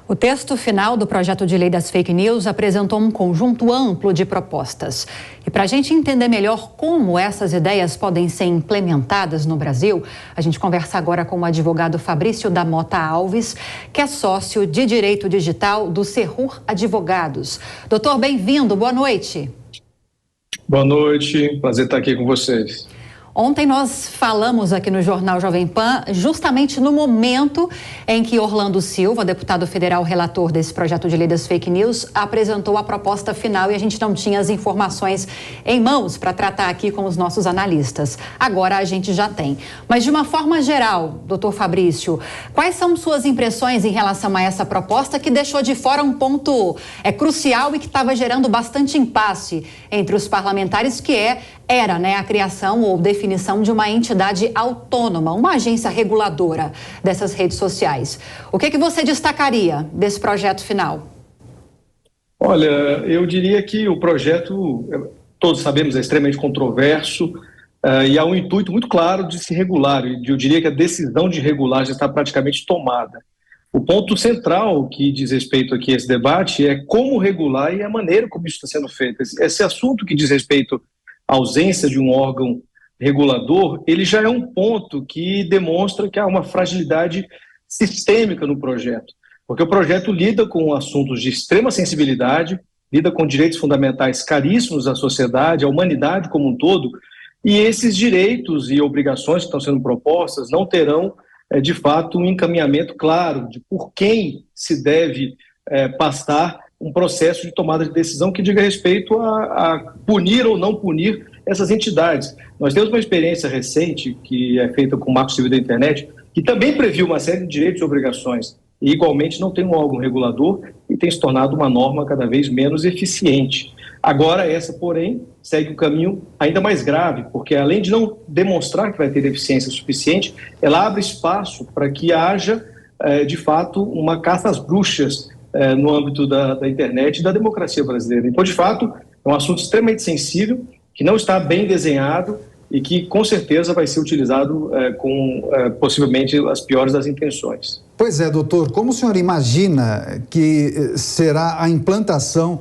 O texto final do projeto de lei das fake news apresentou um conjunto amplo de propostas. E para a gente entender melhor como essas ideias podem ser implementadas no Brasil, a gente conversa agora com o advogado Fabrício da Mota Alves, que é sócio de Direito Digital do Serrur Advogados. Doutor, bem-vindo, boa noite. Boa noite, prazer estar aqui com vocês. Ontem nós falamos aqui no Jornal Jovem Pan, justamente no momento em que Orlando Silva, deputado federal relator desse projeto de lei das fake news, apresentou a proposta final e a gente não tinha as informações em mãos para tratar aqui com os nossos analistas. Agora a gente já tem. Mas de uma forma geral, doutor Fabrício, quais são suas impressões em relação a essa proposta que deixou de fora um ponto crucial e que estava gerando bastante impasse entre os parlamentares, que era a criação ou definição de uma entidade autônoma, uma agência reguladora dessas redes sociais. O que você destacaria desse projeto final? Olha, eu diria que o projeto, todos sabemos, é extremamente controverso e há um intuito muito claro de se regular. Eu diria que a decisão de regular já está praticamente tomada. O ponto central que diz respeito aqui a esse debate é como regular e a maneira como isso está sendo feito. Esse assunto que diz respeito à ausência de um órgão regulador, ele já é um ponto que demonstra que há uma fragilidade sistêmica no projeto, porque o projeto lida com assuntos de extrema sensibilidade, lida com direitos fundamentais caríssimos à sociedade, à humanidade como um todo, e esses direitos e obrigações que estão sendo propostas não terão, de fato, um encaminhamento claro de por quem se deve passar um processo de tomada de decisão que diga respeito a punir ou não punir essas entidades. Nós temos uma experiência recente, que é feita com o Marco Civil da Internet, que também previu uma série de direitos e obrigações, e igualmente não tem um órgão regulador e tem se tornado uma norma cada vez menos eficiente. Agora essa, porém, segue um caminho ainda mais grave, porque além de não demonstrar que vai ter eficiência suficiente, ela abre espaço para que haja, de fato, uma caça às bruxas no âmbito da internet e da democracia brasileira. Então, de fato, é um assunto extremamente sensível, que não está bem desenhado e que, com certeza, vai ser utilizado com, possivelmente, as piores das intenções. Pois é, doutor. Como o senhor imagina que será a implantação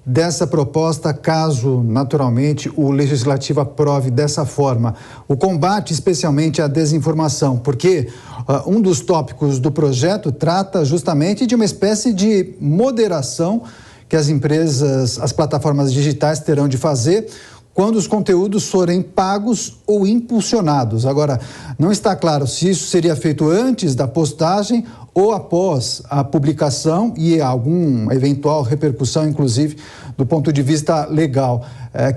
dessa proposta, caso, naturalmente, o Legislativo aprove dessa forma? O combate, especialmente à desinformação, porque um dos tópicos do projeto trata justamente de uma espécie de moderação que as empresas, as plataformas digitais terão de fazer quando os conteúdos forem pagos ou impulsionados. Agora, não está claro se isso seria feito antes da postagem ou após a publicação e alguma eventual repercussão, inclusive, do ponto de vista legal.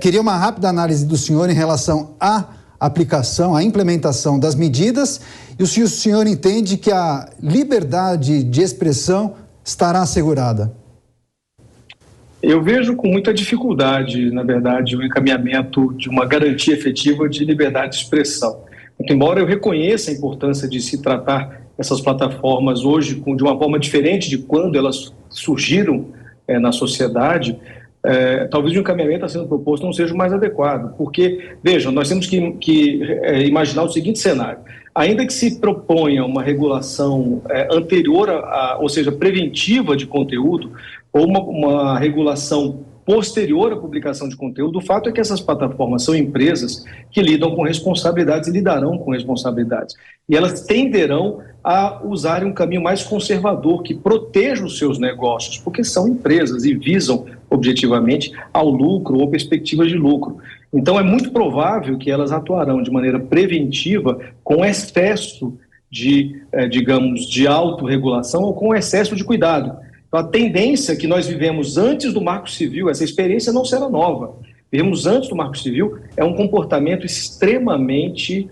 Queria uma rápida análise do senhor em relação à aplicação, à implementação das medidas e se o senhor entende que a liberdade de expressão estará assegurada. Eu vejo com muita dificuldade, na verdade, o encaminhamento de uma garantia efetiva de liberdade de expressão. Embora eu reconheça a importância de se tratar essas plataformas hoje de uma forma diferente de quando elas surgiram na sociedade, talvez o encaminhamento a sendo proposto não seja o mais adequado. Porque, vejam, nós temos que imaginar o seguinte cenário. Ainda que se proponha uma regulação anterior, ou seja, preventiva de conteúdo, ou uma regulação posterior à publicação de conteúdo, o fato é que essas plataformas são empresas que lidam com responsabilidades e lidarão com responsabilidades. E elas tenderão a usarem um caminho mais conservador, que proteja os seus negócios, porque são empresas e visam objetivamente ao lucro ou perspectivas de lucro. Então é muito provável que elas atuarão de maneira preventiva com excesso de, digamos, de autorregulação ou com excesso de cuidado. Então, a tendência que nós vivemos antes do Marco Civil, essa experiência não será nova. Vivemos antes do Marco Civil, é um comportamento extremamente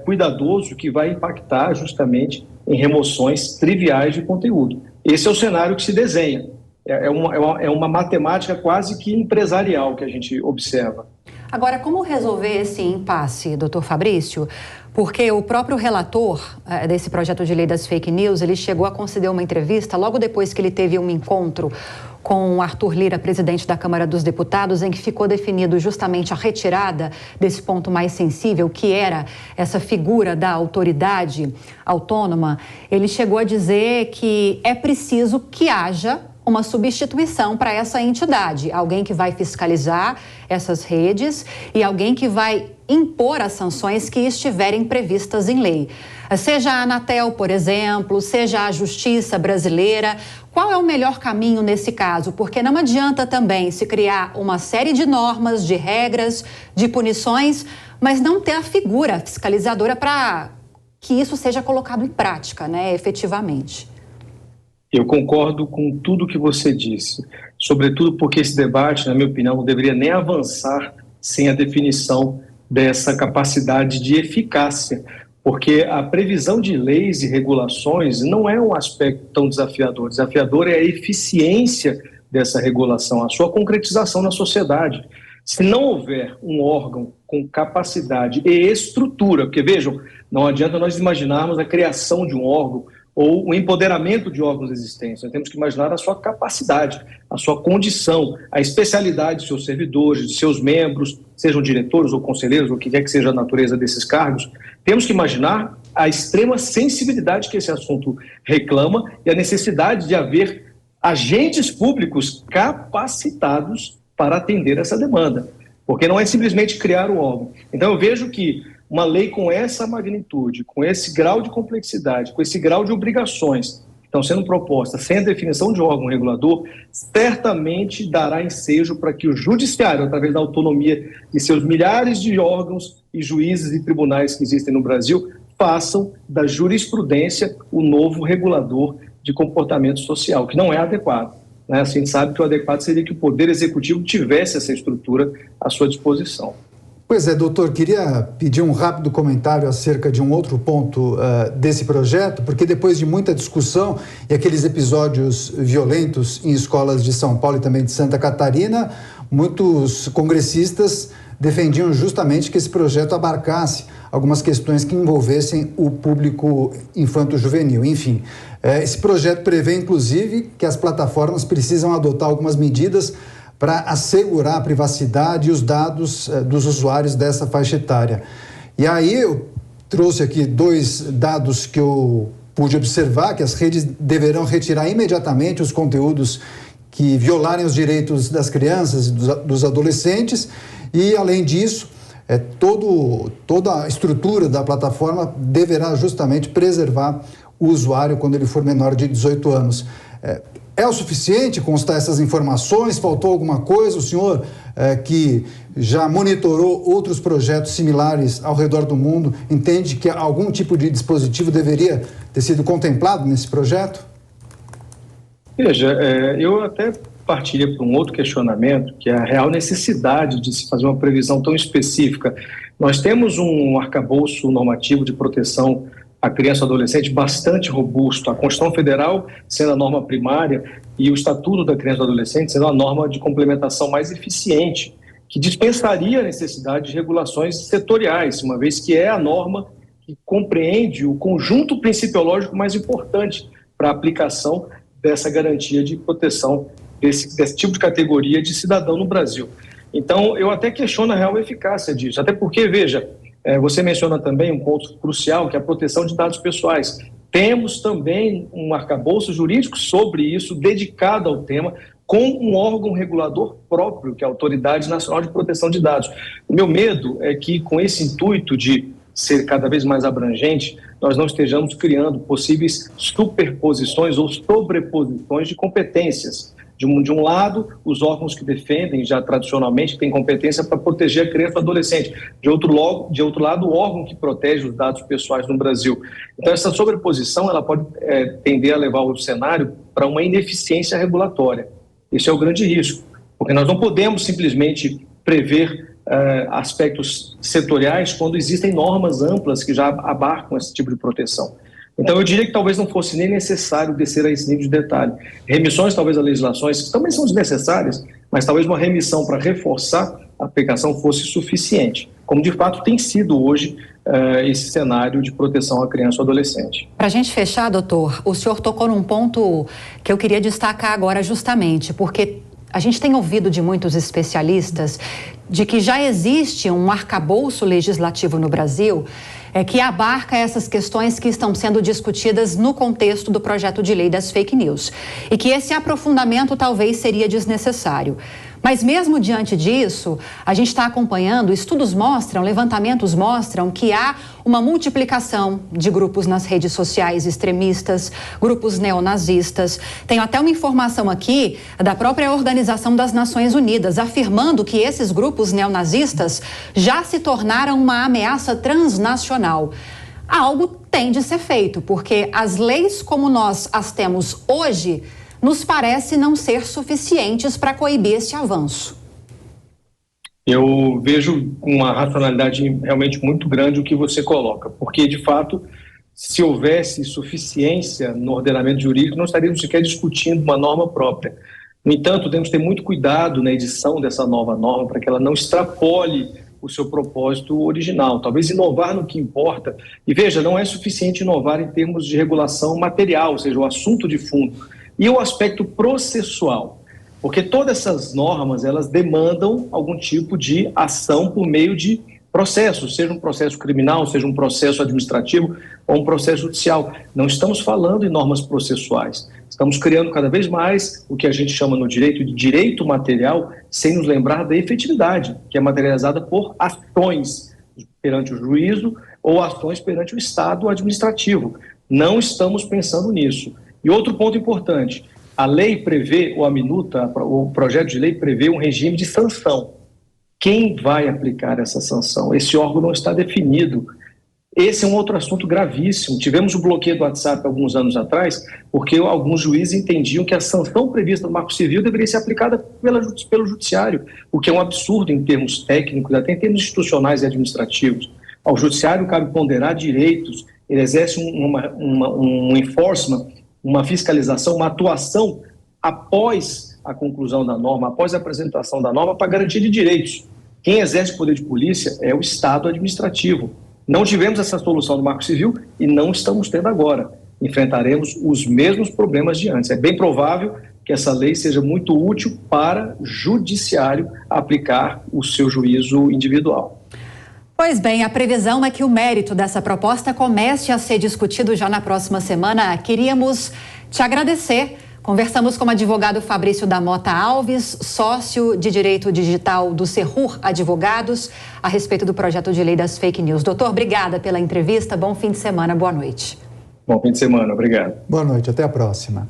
cuidadoso que vai impactar justamente em remoções triviais de conteúdo. Esse é o cenário que se desenha. É uma matemática quase que empresarial que a gente observa. Agora, como resolver esse impasse, doutor Fabrício? Porque o próprio relator desse projeto de lei das fake news, ele chegou a conceder uma entrevista logo depois que ele teve um encontro com Arthur Lira, presidente da Câmara dos Deputados, em que ficou definido justamente a retirada desse ponto mais sensível, que era essa figura da autoridade autônoma. Ele chegou a dizer que é preciso que haja uma substituição para essa entidade, alguém que vai fiscalizar essas redes e alguém que vai impor as sanções que estiverem previstas em lei. Seja a Anatel, por exemplo, seja a Justiça brasileira. Qual é o melhor caminho nesse caso? Porque não adianta também se criar uma série de normas, de regras, de punições, mas não ter a figura fiscalizadora para que isso seja colocado em prática, né, efetivamente. Eu concordo com tudo que você disse, sobretudo porque esse debate, na minha opinião, não deveria nem avançar sem a definição dessa capacidade de eficácia, porque a previsão de leis e regulações não é um aspecto tão desafiador. Desafiador é a eficiência dessa regulação, a sua concretização na sociedade. Se não houver um órgão com capacidade e estrutura, porque vejam, não adianta nós imaginarmos a criação de um órgão ou o empoderamento de órgãos existentes. Nós temos que imaginar a sua capacidade, a sua condição, a especialidade de seus servidores, de seus membros, sejam diretores ou conselheiros, ou o que quer que seja a natureza desses cargos. Temos que imaginar a extrema sensibilidade que esse assunto reclama e a necessidade de haver agentes públicos capacitados para atender essa demanda, porque não é simplesmente criar um órgão. Então eu vejo que uma lei com essa magnitude, com esse grau de complexidade, com esse grau de obrigações que estão sendo propostas, sem a definição de órgão regulador, certamente dará ensejo para que o judiciário, através da autonomia de seus milhares de órgãos e juízes e tribunais que existem no Brasil, façam da jurisprudência o novo regulador de comportamento social, que não é adequado. Né? A gente sabe que o adequado seria que o Poder Executivo tivesse essa estrutura à sua disposição. Pois é, doutor, queria pedir um rápido comentário acerca de um outro ponto desse projeto, porque depois de muita discussão e aqueles episódios violentos em escolas de São Paulo e também de Santa Catarina, muitos congressistas defendiam justamente que esse projeto abarcasse algumas questões que envolvessem o público infanto-juvenil. Enfim, esse projeto prevê, inclusive, que as plataformas precisam adotar algumas medidas para assegurar a privacidade e os dados dos usuários dessa faixa etária. E aí eu trouxe aqui 2 dados que eu pude observar, que as redes deverão retirar imediatamente os conteúdos que violarem os direitos das crianças e dos adolescentes e, além disso, toda a estrutura da plataforma deverá justamente preservar o usuário quando ele for menor de 18 anos. É o suficiente constar essas informações? Faltou alguma coisa? O senhor, que já monitorou outros projetos similares ao redor do mundo, entende que algum tipo de dispositivo deveria ter sido contemplado nesse projeto? Veja, eu até partiria para um outro questionamento, que é a real necessidade de se fazer uma previsão tão específica. Nós temos um arcabouço normativo de proteção a criança e adolescente bastante robusto, a Constituição Federal sendo a norma primária e o Estatuto da Criança e do Adolescente sendo a norma de complementação mais eficiente, que dispensaria a necessidade de regulações setoriais, uma vez que é a norma que compreende o conjunto principiológico mais importante para a aplicação dessa garantia de proteção desse tipo de categoria de cidadão no Brasil. Então, eu até questiono a real eficácia disso, até porque, veja, você menciona também um ponto crucial, que é a proteção de dados pessoais. Temos também um arcabouço jurídico sobre isso, dedicado ao tema, com um órgão regulador próprio, que é a Autoridade Nacional de Proteção de Dados. O meu medo é que, com esse intuito de ser cada vez mais abrangente, nós não estejamos criando possíveis superposições ou sobreposições de competências. De um lado, os órgãos que defendem, já tradicionalmente, têm competência para proteger a criança e o adolescente. De outro lado, o órgão que protege os dados pessoais no Brasil. Então, essa sobreposição ela pode tender a levar o cenário para uma ineficiência regulatória. Esse é o grande risco, porque nós não podemos simplesmente prever aspectos setoriais quando existem normas amplas que já abarcam esse tipo de proteção. Então, eu diria que talvez não fosse nem necessário descer a esse nível de detalhe. Remissões, talvez, a legislações, que também são desnecessárias, mas talvez uma remissão para reforçar aplicação fosse suficiente, como de fato tem sido hoje esse cenário de proteção à criança ou adolescente. Para a gente fechar, doutor, o senhor tocou num ponto que eu queria destacar agora justamente, porque a gente tem ouvido de muitos especialistas de que já existe um arcabouço legislativo no Brasil que abarca essas questões que estão sendo discutidas no contexto do projeto de lei das fake news e que esse aprofundamento talvez seria desnecessário. Mas mesmo diante disso, a gente está acompanhando, estudos mostram, levantamentos mostram que há uma multiplicação de grupos nas redes sociais extremistas, grupos neonazistas. Tenho até uma informação aqui da própria Organização das Nações Unidas, afirmando que esses grupos neonazistas já se tornaram uma ameaça transnacional. Algo tem de ser feito, porque as leis como nós as temos hoje nos parece não ser suficientes para coibir esse avanço. Eu vejo com uma racionalidade realmente muito grande o que você coloca, porque, de fato, se houvesse suficiência no ordenamento jurídico, não estaríamos sequer discutindo uma norma própria. No entanto, temos que ter muito cuidado na edição dessa nova norma para que ela não extrapole o seu propósito original. Talvez inovar no que importa. E veja, não é suficiente inovar em termos de regulação material, ou seja, o assunto de fundo. E o aspecto processual, porque todas essas normas, elas demandam algum tipo de ação por meio de processos, seja um processo criminal, seja um processo administrativo ou um processo judicial. Não estamos falando em normas processuais, estamos criando cada vez mais o que a gente chama no direito de direito material, sem nos lembrar da efetividade, que é materializada por ações perante o juízo ou ações perante o Estado administrativo. Não estamos pensando nisso. E outro ponto importante, a lei prevê, ou a minuta, o projeto de lei prevê um regime de sanção. Quem vai aplicar essa sanção? Esse órgão não está definido. Esse é um outro assunto gravíssimo. Tivemos o bloqueio do WhatsApp alguns anos atrás, porque alguns juízes entendiam que a sanção prevista no Marco Civil deveria ser aplicada pelo Judiciário, o que é um absurdo em termos técnicos, até em termos institucionais e administrativos. Ao Judiciário cabe ponderar direitos, ele exerce um enforcement, uma fiscalização, uma atuação após a conclusão da norma, após a apresentação da norma, para garantia de direitos. Quem exerce o poder de polícia é o Estado administrativo. Não tivemos essa solução do Marco Civil e não estamos tendo agora. Enfrentaremos os mesmos problemas de antes. É bem provável que essa lei seja muito útil para o judiciário aplicar o seu juízo individual. Pois bem, a previsão é que o mérito dessa proposta comece a ser discutido já na próxima semana. Queríamos te agradecer. Conversamos com o advogado Fabrício da Mota Alves, sócio de Direito Digital do Serrur Advogados, a respeito do projeto de lei das fake news. Doutor, obrigada pela entrevista. Bom fim de semana. Boa noite. Bom fim de semana. Obrigado. Boa noite. Até a próxima.